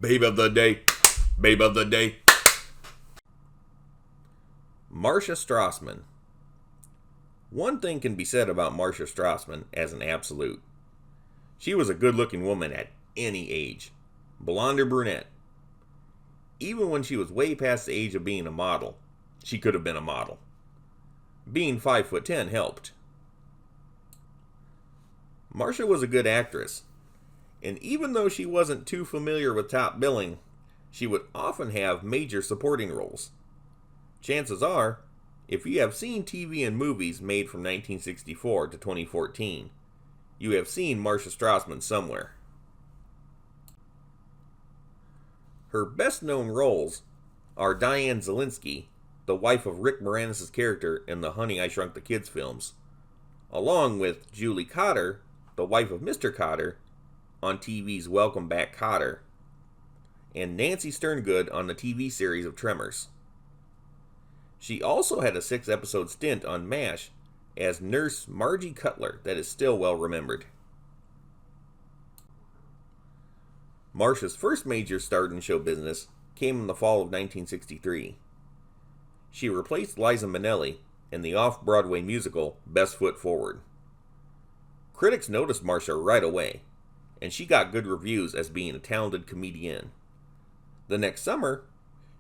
Babe of the day. Babe of the day. Marcia Strassman. One thing can be said about Marcia Strassman as an absolute. She was a good-looking woman at any age, blonde or brunette. Even when she was way past the age of being a model, she could have been a model. Being 5'10" helped. Marcia was a good actress, and even though she wasn't too familiar with top billing, she would often have major supporting roles. Chances are, if you have seen TV and movies made from 1964 to 2014, you have seen Marcia Strassman somewhere. Her best-known roles are Diane Szalinski, the wife of Rick Moranis' character in the Honey I Shrunk the Kids films, along with Julie Kotter, the wife of Mr. Kotter, on TV's Welcome Back, Kotter, and Nancy Sterngood on the TV series of Tremors. She also had a 6-episode stint on MASH as Nurse Margie Cutler that is still well remembered. Marcia's first major start in show business came in the fall of 1963. She replaced Liza Minnelli in the off-Broadway musical Best Foot Forward. Critics noticed Marcia right away, and she got good reviews as being a talented comedian. The next summer,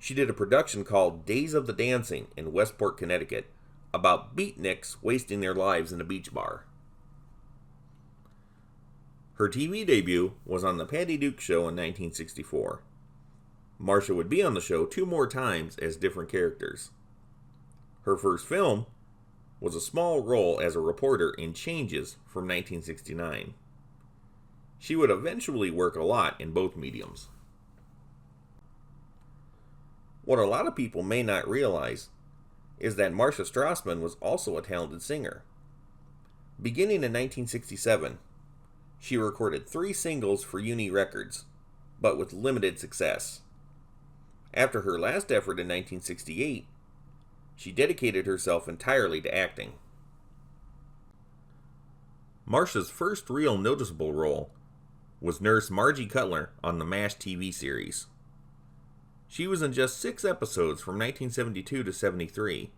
she did a production called Days of the Dancing in Westport, Connecticut, about beatniks wasting their lives in a beach bar. Her TV debut was on The Patty Duke Show in 1964. Marcia would be on the show 2 more times as different characters. Her first film was a small role as a reporter in Changes from 1969. She would eventually work a lot in both mediums. What a lot of people may not realize is that Marcia Strassman was also a talented singer. Beginning in 1967, she recorded 3 singles for Uni Records, but with limited success. After her last effort in 1968, she dedicated herself entirely to acting. Marcia's first real noticeable role was Nurse Margie Cutler on the MASH TV series. She was in just 6 episodes from 1972 to 73,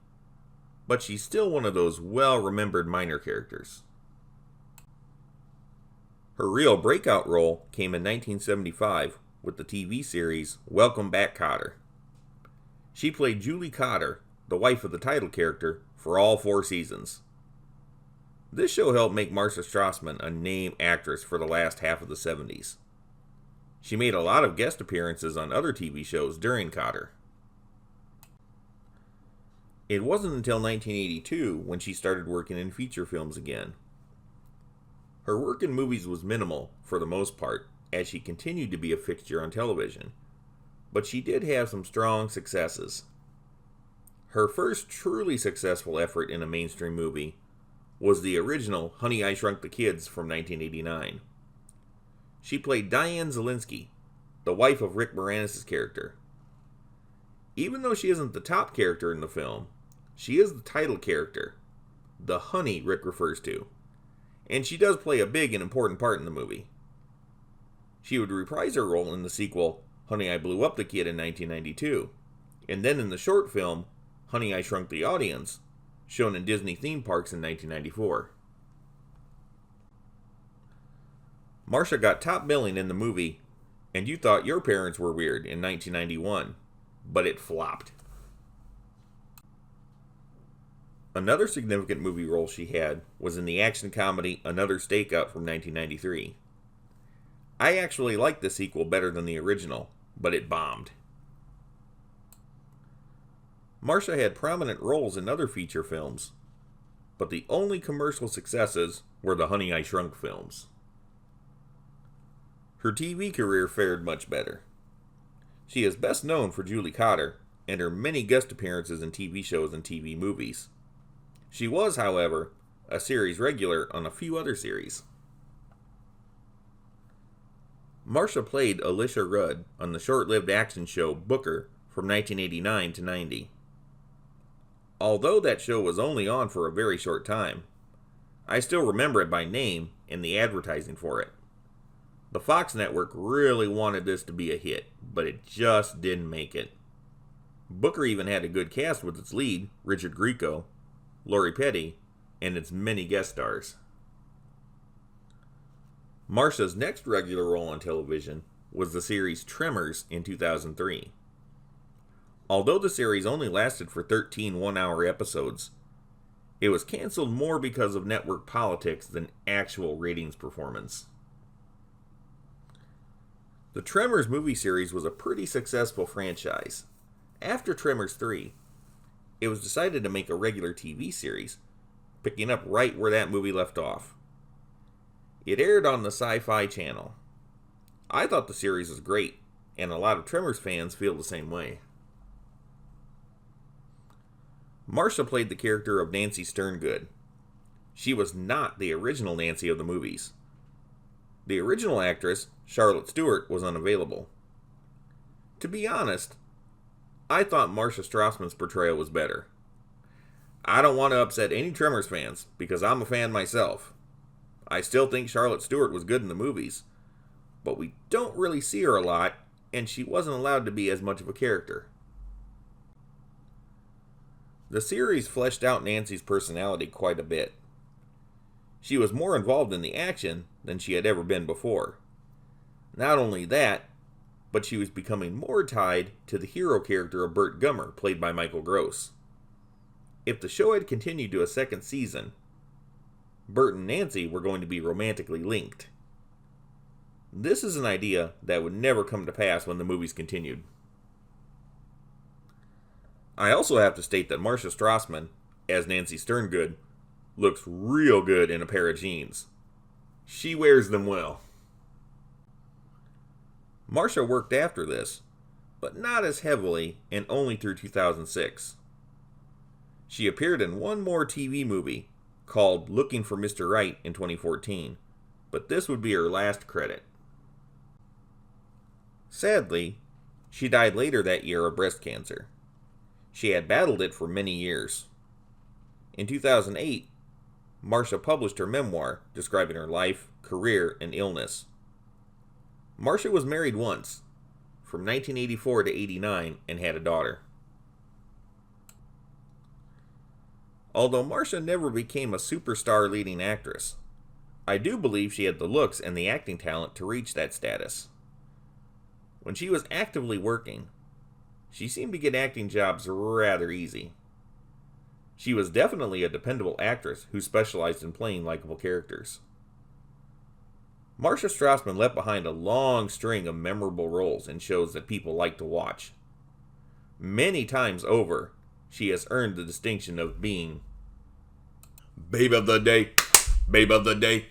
but she's still one of those well-remembered minor characters. Her real breakout role came in 1975 with the TV series Welcome Back, Kotter. She played Julie Kotter, the wife of the title character, for all 4 seasons. This show helped make Marcia Strassman a name actress for the last half of the 70s. She made a lot of guest appearances on other TV shows during Kotter. It wasn't until 1982 when she started working in feature films again. Her work in movies was minimal for the most part, as she continued to be a fixture on television, but she did have some strong successes. Her first truly successful effort in a mainstream movie was the original Honey I Shrunk the Kids from 1989. She played Diane Szalinski, the wife of Rick Moranis' character. Even though she isn't the top character in the film, she is the title character, the honey Rick refers to, and she does play a big and important part in the movie. She would reprise her role in the sequel Honey I Blew Up the Kid in 1992, and then in the short film Honey I Shrunk the Audience, shown in Disney theme parks in 1994. Marcia got top billing in the movie And You Thought Your Parents Were Weird in 1991, but it flopped. Another significant movie role she had was in the action comedy Another Stakeout from 1993. I actually liked the sequel better than the original, but it bombed. Marcia had prominent roles in other feature films, but the only commercial successes were the Honey I Shrunk films. Her TV career fared much better. She is best known for Julie Kotter and her many guest appearances in TV shows and TV movies. She was, however, a series regular on a few other series. Marcia played Alicia Rudd on the short-lived action show Booker from 1989 to 90. Although that show was only on for a very short time, I still remember it by name and the advertising for it. The Fox network really wanted this to be a hit, but it just didn't make it. Booker even had a good cast with its lead, Richard Grieco, Lori Petty, and its many guest stars. Marsha's next regular role on television was the series Tremors in 2003. Although the series only lasted for 13 one-hour episodes, it was canceled more because of network politics than actual ratings performance. The Tremors movie series was a pretty successful franchise. After Tremors 3, it was decided to make a regular TV series, picking up right where that movie left off. It aired on the Sci-Fi Channel. I thought the series was great, and a lot of Tremors fans feel the same way. Marsha played the character of Nancy Sterngood. She was not the original Nancy of the movies. The original actress, Charlotte Stewart, was unavailable. To be honest, I thought Marcia Strassman's portrayal was better. I don't want to upset any Tremors fans, because I'm a fan myself. I still think Charlotte Stewart was good in the movies, but we don't really see her a lot, and she wasn't allowed to be as much of a character. The series fleshed out Nancy's personality quite a bit. She was more involved in the action than she had ever been before. Not only that, but she was becoming more tied to the hero character of Burt Gummer, played by Michael Gross. If the show had continued to a second season, Burt and Nancy were going to be romantically linked. This is an idea that would never come to pass when the movies continued. I also have to state that Marcia Strassman, as Nancy Sterngood, looks real good in a pair of jeans. She wears them well. Marsha worked after this, but not as heavily and only through 2006. She appeared in one more TV movie called Looking for Mr. Right in 2014, but this would be her last credit. Sadly, she died later that year of breast cancer. She had battled it for many years. In 2008, Marsha published her memoir describing her life, career, and illness. Marsha was married once, from 1984 to 89, and had a daughter. Although Marsha never became a superstar leading actress, I do believe she had the looks and the acting talent to reach that status. When she was actively working, she seemed to get acting jobs rather easy. She was definitely a dependable actress who specialized in playing likable characters. Marcia Strassman left behind a long string of memorable roles in shows that people like to watch. Many times over, she has earned the distinction of being Babe of the Day, Babe of the Day.